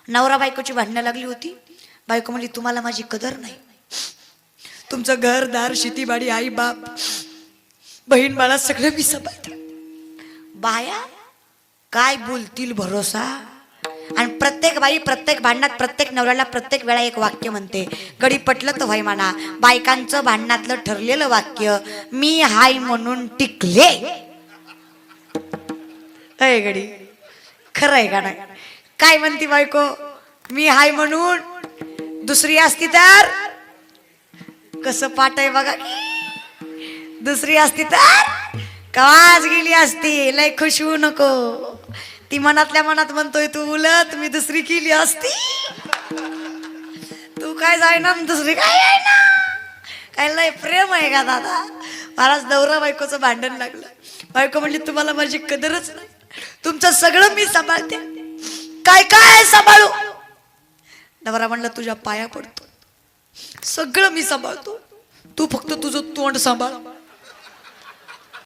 नवरा बायकोची भांडणं लागली होती. बायको म्हणली तुम्हाला माझी कदर नाही, तुमचं घरदार शेतीबाडी आई बाप बहीण बाळा सगळं मी सांभाळते. बाया काय बोलतील भरोसा. आणि प्रत्येक बाई प्रत्येक भांडणात प्रत्येक नवऱ्याला प्रत्येक वेळा एक वाक्य म्हणते. गडी पटलं तर व्हाय म्हणा. बायकांचं भांडणातलं ठरलेलं वाक्य मी हाय म्हणून टिकले. अय गडी खरं आहे का नाही? काय म्हणती बायको? मी हाय म्हणून. दुसरी असती तर कसं पाठ आहे बघा. दुसरी असती तर कवाच गेली असती. लय खुश होऊ नको. ती मनातल्या मनात म्हणतोय तू उलट मी दुसरी केली असती. तू काय जाय ना दुसरी काय आहे ना. काय लय प्रेम आहे का दादा. महाराज नवरा बायकोचं भांडण लागलं. बायको म्हणली तुम्हाला माझी कदरच नाही, तुमचं सगळं मी सांभाळते. काय काय सांभाळू. नवरा म्हणला तुझ्या पाया पडतो, सगळं मी सांभाळतो, तू फक्त तुझं तोंड सांभाळ.